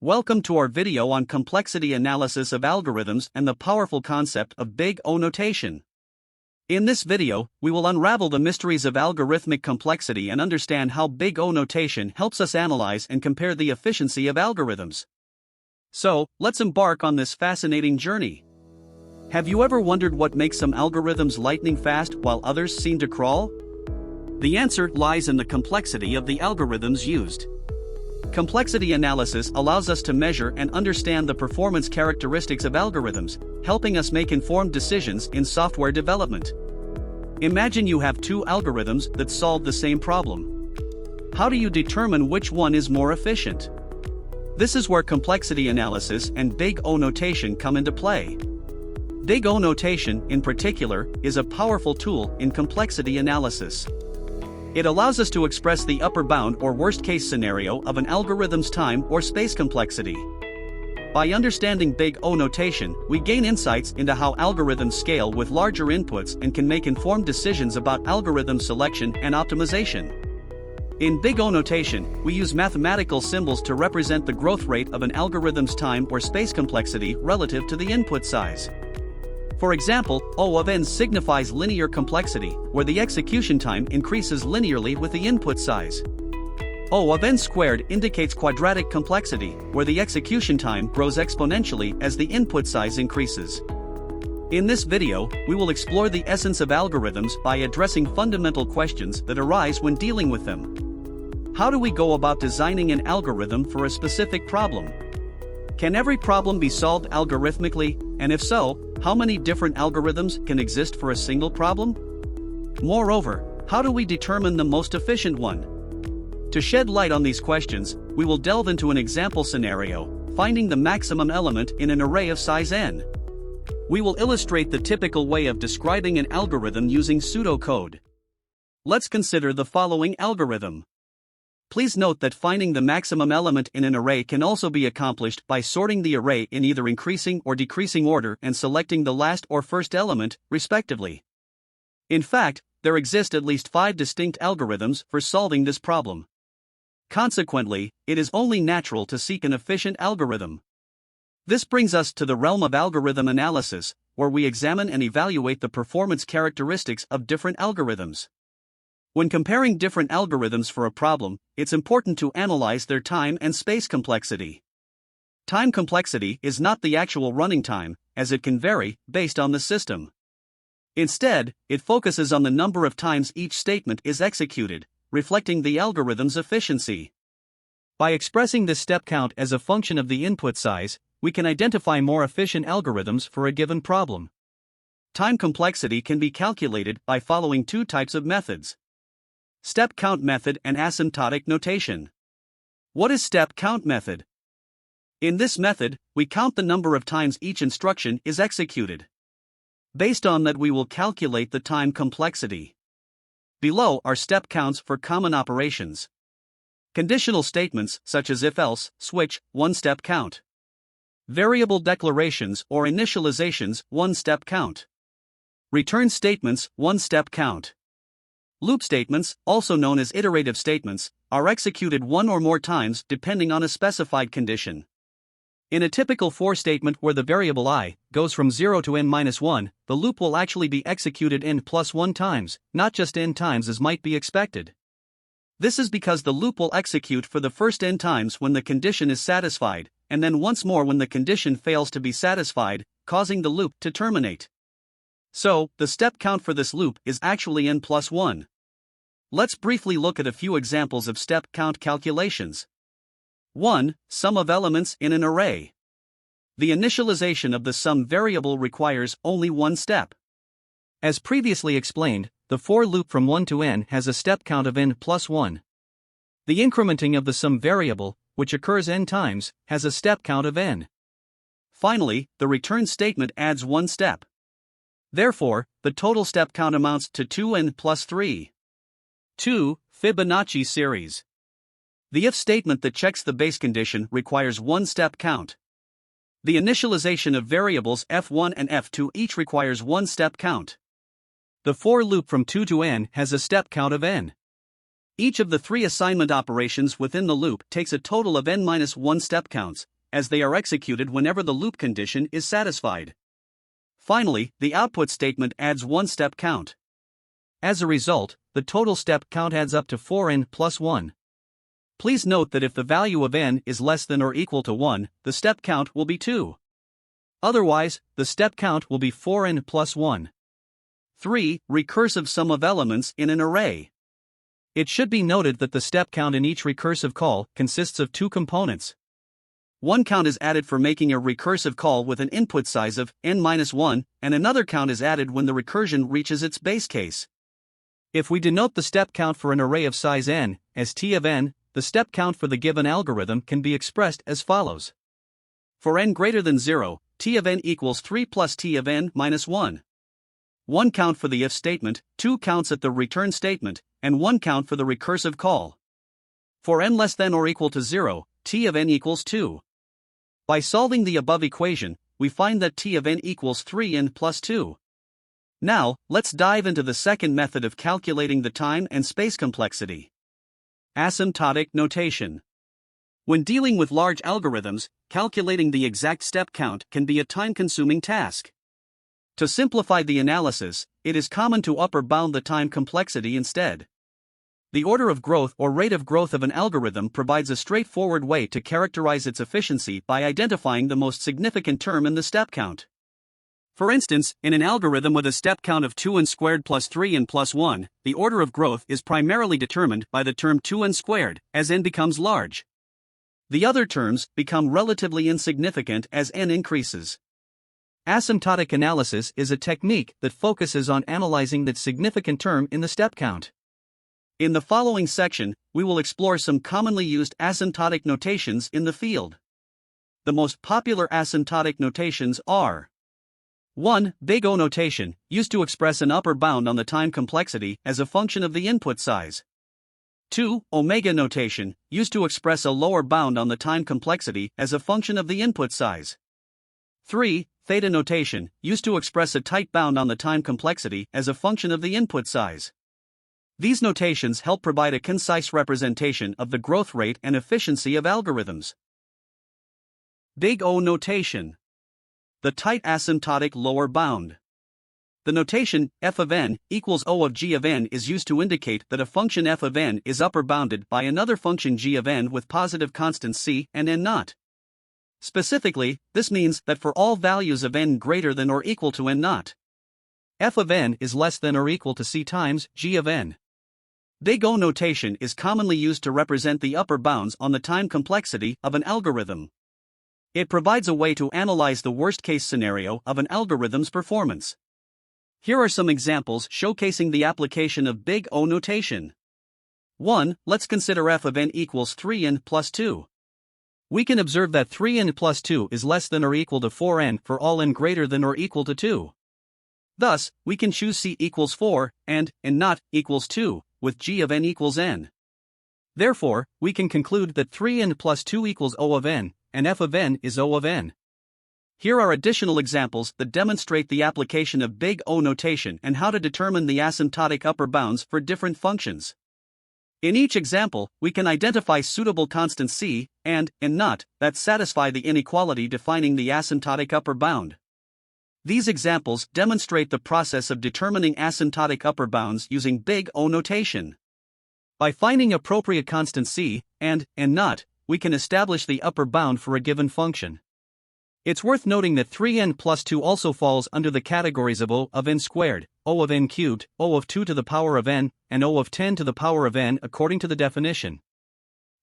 Welcome to our video on complexity analysis of algorithms and the powerful concept of big O notation. In this video, we will unravel the mysteries of algorithmic complexity and understand how big O notation helps us analyze and compare the efficiency of algorithms. So, let's embark on this fascinating journey. Have you ever wondered what makes some algorithms lightning fast while others seem to crawl? The answer lies in the complexity of the algorithms used. Complexity analysis allows us to measure and understand the performance characteristics of algorithms, helping us make informed decisions in software development. Imagine you have two algorithms that solve the same problem. How do you determine which one is more efficient? This is where complexity analysis and big O notation come into play. Big O notation, in particular, is a powerful tool in complexity analysis. It allows us to express the upper bound or worst-case scenario of an algorithm's time or space complexity. By understanding big O notation, we gain insights into how algorithms scale with larger inputs and can make informed decisions about algorithm selection and optimization. In big O notation, we use mathematical symbols to represent the growth rate of an algorithm's time or space complexity relative to the input size. For example, O of n signifies linear complexity, where the execution time increases linearly with the input size. O of n squared indicates quadratic complexity, where the execution time grows exponentially as the input size increases. In this video, we will explore the essence of algorithms by addressing fundamental questions that arise when dealing with them. How do we go about designing an algorithm for a specific problem? Can every problem be solved algorithmically, and if so, how many different algorithms can exist for a single problem? Moreover, how do we determine the most efficient one? To shed light on these questions, we will delve into an example scenario, finding the maximum element in an array of size n. We will illustrate the typical way of describing an algorithm using pseudocode. Let's consider the following algorithm. Please note that finding the maximum element in an array can also be accomplished by sorting the array in either increasing or decreasing order and selecting the last or first element, respectively. In fact, there exist at least 5 distinct algorithms for solving this problem. Consequently, it is only natural to seek an efficient algorithm. This brings us to the realm of algorithm analysis, where we examine and evaluate the performance characteristics of different algorithms. When comparing different algorithms for a problem, it's important to analyze their time and space complexity. Time complexity is not the actual running time, as it can vary based on the system. Instead, it focuses on the number of times each statement is executed, reflecting the algorithm's efficiency. By expressing this step count as a function of the input size, we can identify more efficient algorithms for a given problem. Time complexity can be calculated by following 2 types of methods: step count method and asymptotic notation. What is step count method? In this method, we count the number of times each instruction is executed. Based on that, we will calculate the time complexity. Below are step counts for common operations. Conditional statements such as if-else, switch, 1 step count. Variable declarations or initializations, 1 step count. Return statements, 1 step count. Loop statements, also known as iterative statements, are executed 1 or more times depending on a specified condition. In a typical for statement where the variable I goes from 0 to n-1, the loop will actually be executed n+1 times, not just n times as might be expected. This is because the loop will execute for the first n times when the condition is satisfied, and then once more when the condition fails to be satisfied, causing the loop to terminate. So, the step count for this loop is actually n+1. Let's briefly look at a few examples of step count calculations. 1. Sum of elements in an array. The initialization of the sum variable requires only 1 step. As previously explained, the for loop from 1 to n has a step count of n+1. The incrementing of the sum variable, which occurs n times, has a step count of n. Finally, the return statement adds 1 step. Therefore, the total step count amounts to 2n plus 3. 2. Fibonacci series. The if statement that checks the base condition requires 1 step count. The initialization of variables f1 and f2 each requires 1 step count. The for loop from 2 to n has a step count of n. Each of the 3 assignment operations within the loop takes a total of n-1 step counts, as they are executed whenever the loop condition is satisfied. Finally, the output statement adds one step count. As a result, the total step count adds up to 4n plus 1. Please note that if the value of n is less than or equal to 1, the step count will be 2. Otherwise, the step count will be 4n plus 1. 3. Recursive sum of elements in an array. It should be noted that the step count in each recursive call consists of two components. One count is added for making a recursive call with an input size of n-1, and another count is added when the recursion reaches its base case. If we denote the step count for an array of size n as t of n, the step count for the given algorithm can be expressed as follows. For n greater than 0, t of n equals 3 plus t of n minus 1. One count for the if statement, two counts at the return statement, and one count for the recursive call. For n less than or equal to 0, t of n equals 2. By solving the above equation, we find that t of n equals 3n plus 2. Now, let's dive into the second method of calculating the time and space complexity. Asymptotic notation. When dealing with large algorithms, calculating the exact step count can be a time-consuming task. To simplify the analysis, it is common to upper bound the time complexity instead. The order of growth or rate of growth of an algorithm provides a straightforward way to characterize its efficiency by identifying the most significant term in the step count. For instance, in an algorithm with a step count of 2n squared plus 3n plus 1, the order of growth is primarily determined by the term 2n squared, as n becomes large. The other terms become relatively insignificant as n increases. Asymptotic analysis is a technique that focuses on analyzing that significant term in the step count. In the following section, we will explore some commonly used asymptotic notations in the field. The most popular asymptotic notations are 1. Big O notation, used to express an upper bound on the time complexity as a function of the input size. 2. Omega notation, used to express a lower bound on the time complexity as a function of the input size. 3. Theta notation, used to express a tight bound on the time complexity as a function of the input size. These notations help provide a concise representation of the growth rate and efficiency of algorithms. Big O notation. The tight asymptotic lower bound. The notation f of n equals O of g of n is used to indicate that a function f of n is upper bounded by another function g of n with positive constants c and n naught. Specifically, this means that for all values of n greater than or equal to n naught, f of n is less than or equal to c times g of n. Big O notation is commonly used to represent the upper bounds on the time complexity of an algorithm. It provides a way to analyze the worst-case scenario of an algorithm's performance. Here are some examples showcasing the application of Big O notation. 1. Let's consider f of n equals 3n plus 2. We can observe that 3n plus 2 is less than or equal to 4n for all n greater than or equal to 2. Thus, we can choose c equals 4 and n naught equals 2, with g of n equals n. Therefore, we can conclude that 3n plus 2 equals O of n, and f of n is O of n. Here are additional examples that demonstrate the application of Big O notation and how to determine the asymptotic upper bounds for different functions. In each example, we can identify suitable constants c and n naught that satisfy the inequality defining the asymptotic upper bound. These examples demonstrate the process of determining asymptotic upper bounds using Big O notation. By finding appropriate constants c and n naught, we can establish the upper bound for a given function. It's worth noting that 3n plus 2 also falls under the categories of O of n squared, O of n cubed, O of 2 to the power of n, and O of 10 to the power of n according to the definition.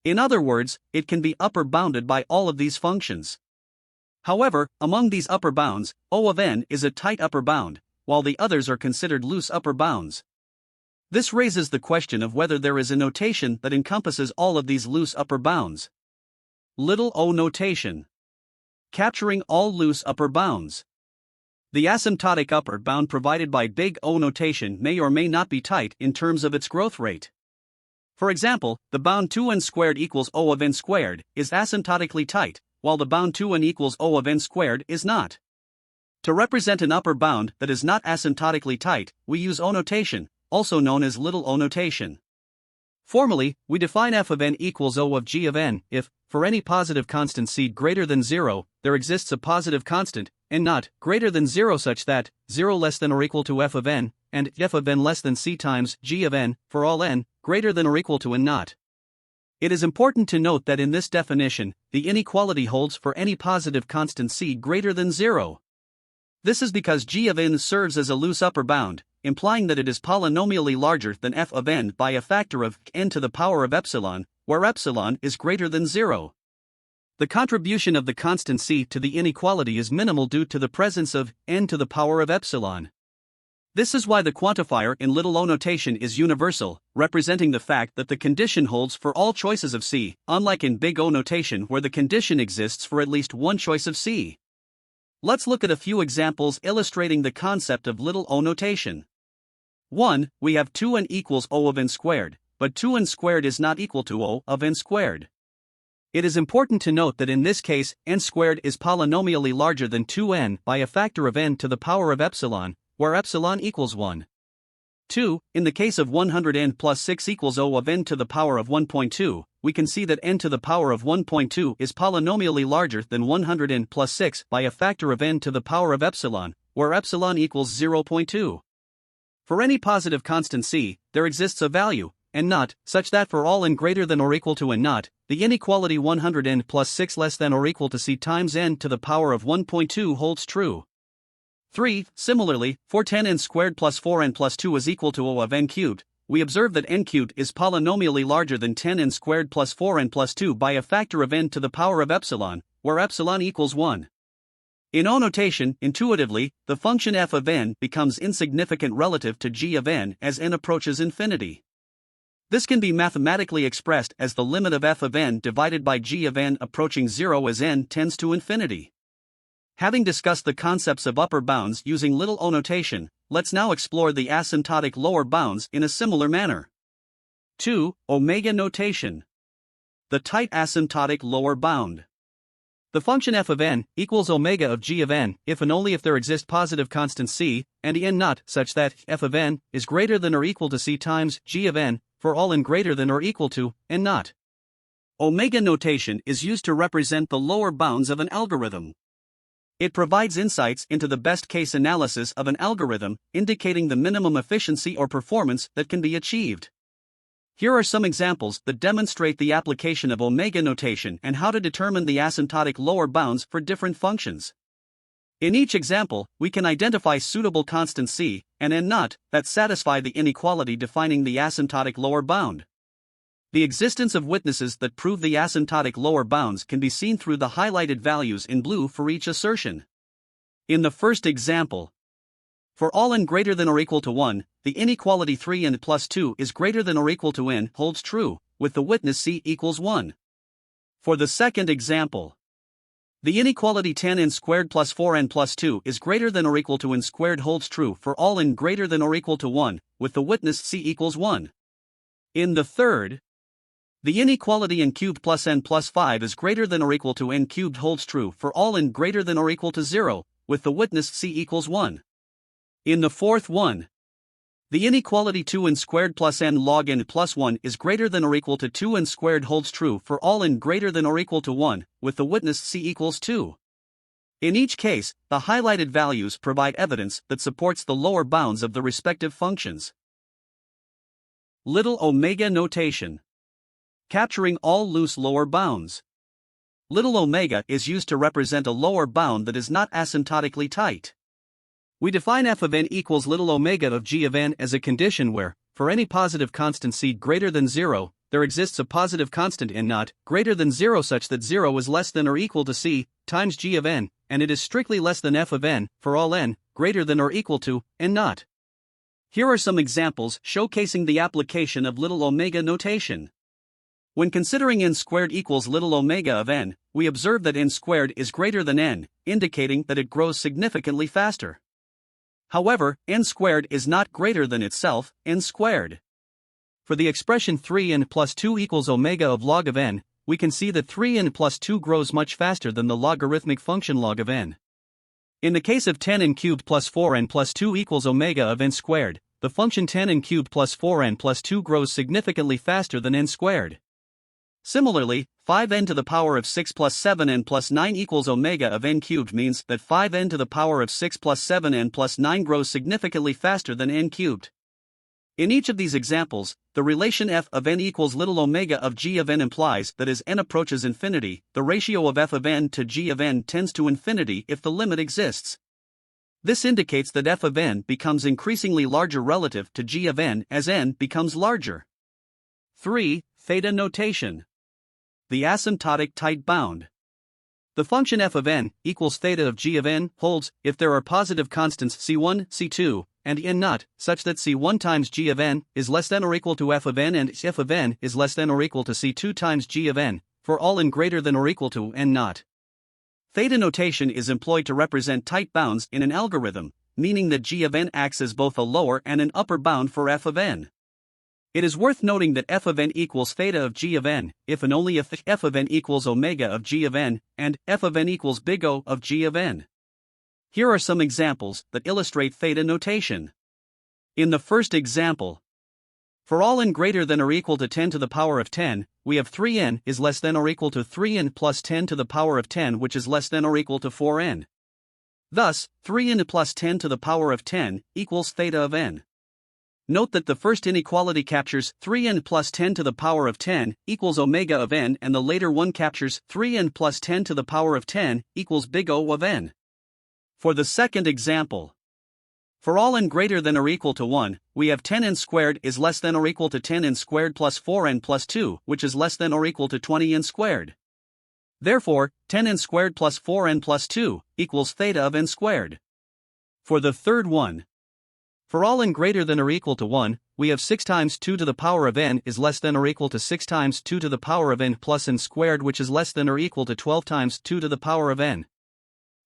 In other words, it can be upper bounded by all of these functions. However, among these upper bounds, O of n is a tight upper bound, while the others are considered loose upper bounds. This raises the question of whether there is a notation that encompasses all of these loose upper bounds. Little o notation. Capturing all loose upper bounds. The asymptotic upper bound provided by Big O notation may or may not be tight in terms of its growth rate. For example, the bound 2n squared equals O of n squared is asymptotically tight, while the bound 2n equals O of n squared is not. To represent an upper bound that is not asymptotically tight, we use O notation, also known as little o notation. Formally, we define f of n equals O of g of n if, for any positive constant c greater than 0, there exists a positive constant, n not, greater than 0 such that 0 less than or equal to f of n, and f of n less than c times g of n, for all n, greater than or equal to n not. It is important to note that in this definition, the inequality holds for any positive constant c greater than 0. This is because g of n serves as a loose upper bound, implying that it is polynomially larger than f of n by a factor of n to the power of epsilon, where epsilon is greater than 0. The contribution of the constant c to the inequality is minimal due to the presence of n to the power of epsilon. This is why the quantifier in little o notation is universal, representing the fact that the condition holds for all choices of c, unlike in big O notation where the condition exists for at least one choice of c. Let's look at a few examples illustrating the concept of little o notation. 1. We have 2n equals O of n squared, but 2n squared is not equal to O of n squared. It is important to note that in this case, n squared is polynomially larger than 2n by a factor of n to the power of epsilon, where epsilon equals 1. 2. In the case of 100n plus 6 equals O of n to the power of 1.2, we can see that n to the power of 1.2 is polynomially larger than 100n plus 6 by a factor of n to the power of epsilon, where epsilon equals 0.2. For any positive constant c, there exists a value, n naught, such that for all n greater than or equal to n naught, the inequality 100n plus 6 less than or equal to c times n to the power of 1.2 holds true. 3. Similarly, for 10n squared plus 4n plus 2 is equal to O of n cubed, we observe that n cubed is polynomially larger than 10n squared plus 4n plus 2 by a factor of n to the power of epsilon, where epsilon equals 1. In O notation, intuitively, the function f of n becomes insignificant relative to g of n as n approaches infinity. This can be mathematically expressed as the limit of f of n divided by g of n approaching 0 as n tends to infinity. Having discussed the concepts of upper bounds using little o notation, let's now explore the asymptotic lower bounds in a similar manner. 2. Omega notation. The tight asymptotic lower bound. The function f of n equals omega of g of n if and only if there exist positive constants c and n naught such that f of n is greater than or equal to c times g of n for all n greater than or equal to n naught. Omega notation is used to represent the lower bounds of an algorithm. It provides insights into the best-case analysis of an algorithm, indicating the minimum efficiency or performance that can be achieved. Here are some examples that demonstrate the application of omega notation and how to determine the asymptotic lower bounds for different functions. In each example, we can identify suitable constants c and n naught that satisfy the inequality defining the asymptotic lower bound. The existence of witnesses that prove the asymptotic lower bounds can be seen through the highlighted values in blue for each assertion. In the first example, for all n greater than or equal to 1, the inequality 3n plus 2 is greater than or equal to n holds true, with the witness c equals 1. For the second example, the inequality 10n squared plus 4n plus 2 is greater than or equal to n squared holds true for all n greater than or equal to 1, with the witness c equals 1. In the third, the inequality n cubed plus n plus 5 is greater than or equal to n cubed holds true for all n greater than or equal to 0, with the witness c equals 1. In the fourth one, the inequality 2n squared plus n log n plus 1 is greater than or equal to 2n squared holds true for all n greater than or equal to 1, with the witness c equals 2. In each case, the highlighted values provide evidence that supports the lower bounds of the respective functions. Little omega notation. Capturing all loose lower bounds. Little omega is used to represent a lower bound that is not asymptotically tight. We define f of n equals little omega of g of n as a condition where, for any positive constant c greater than 0, there exists a positive constant n naught greater than 0 such that 0 is less than or equal to c times g of n, and it is strictly less than f of n for all n greater than or equal to n naught. Here are some examples showcasing the application of little omega notation. When considering n squared equals little omega of n, we observe that n squared is greater than n, indicating that it grows significantly faster. However, n squared is not greater than itself, n squared. For the expression 3n plus 2 equals omega of log of n, we can see that 3n plus 2 grows much faster than the logarithmic function log of n. In the case of 10n cubed plus 4n plus 2 equals omega of n squared, the function 10n cubed plus 4n plus 2 grows significantly faster than n squared. Similarly, 5n to the power of 6 plus 7n plus 9 equals omega of n cubed means that 5n to the power of 6 plus 7n plus 9 grows significantly faster than n cubed. In each of these examples, the relation f of n equals little omega of g of n implies that as n approaches infinity, the ratio of f of n to g of n tends to infinity if the limit exists. This indicates that f of n becomes increasingly larger relative to g of n as n becomes larger. 3. Theta notation. The asymptotic tight bound. The function f of n equals theta of g of n holds if there are positive constants c1, c2, and n naught, such that c1 times g of n is less than or equal to f of n and f of n is less than or equal to c2 times g of n, for all n greater than or equal to n naught. Theta notation is employed to represent tight bounds in an algorithm, meaning that g of n acts as both a lower and an upper bound for f of n. It is worth noting that f of n equals theta of g of n, if and only if f of n equals omega of g of n, and f of n equals big O of g of n. Here are some examples that illustrate theta notation. In the first example, for all n greater than or equal to 10 to the power of 10, we have 3n is less than or equal to 3n plus 10 to the power of 10, which is less than or equal to 4n. Thus, 3n plus 10 to the power of 10 equals theta of n. Note that the first inequality captures 3n plus 10 to the power of 10 equals omega of n, and the later one captures 3n plus 10 to the power of 10 equals big O of n. For the second example, for all n greater than or equal to 1, we have 10n squared is less than or equal to 10n squared plus 4n plus 2, which is less than or equal to 20n squared. Therefore, 10n squared plus 4n plus 2 equals theta of n squared. For the third one, for all n greater than or equal to 1, we have 6 times 2 to the power of n is less than or equal to 6 times 2 to the power of n plus n squared, which is less than or equal to 12 times 2 to the power of n.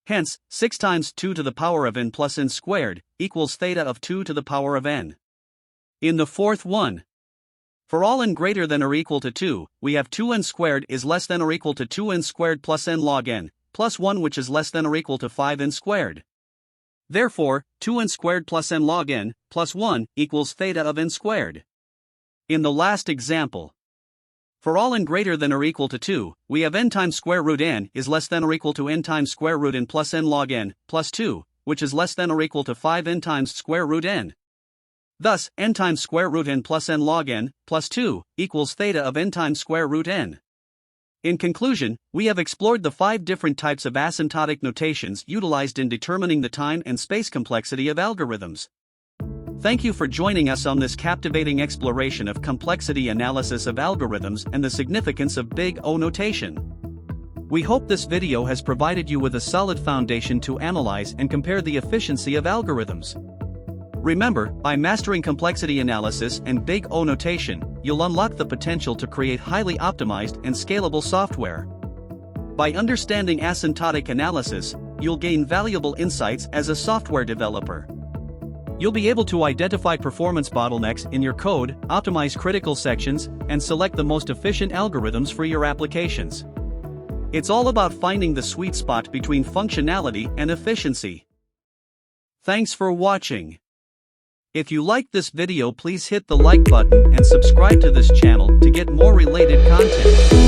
Hence, 6 times 2 to the power of n plus n squared equals theta of 2 to the power of n. In the fourth one, for all n greater than or equal to 2, we have 2n squared is less than or equal to 2n squared plus n log n, plus 1, which is less than or equal to 5n squared. Therefore, 2n squared plus n log n plus 1 equals theta of n squared. In the last example, for all n greater than or equal to 2, we have n times square root n is less than or equal to n times square root n plus n log n plus 2, which is less than or equal to 5n times square root n. Thus, n times square root n plus n log n plus 2 equals theta of n times square root n. In conclusion, we have explored the 5 different types of asymptotic notations utilized in determining the time and space complexity of algorithms. Thank you for joining us on this captivating exploration of complexity analysis of algorithms and the significance of big O notation. We hope this video has provided you with a solid foundation to analyze and compare the efficiency of algorithms. Remember, by mastering complexity analysis and big O notation, you'll unlock the potential to create highly optimized and scalable software. By understanding asymptotic analysis, you'll gain valuable insights as a software developer. You'll be able to identify performance bottlenecks in your code, optimize critical sections, and select the most efficient algorithms for your applications. It's all about finding the sweet spot between functionality and efficiency. Thanks for watching. If you liked this video, please hit the like button and subscribe to this channel to get more related content.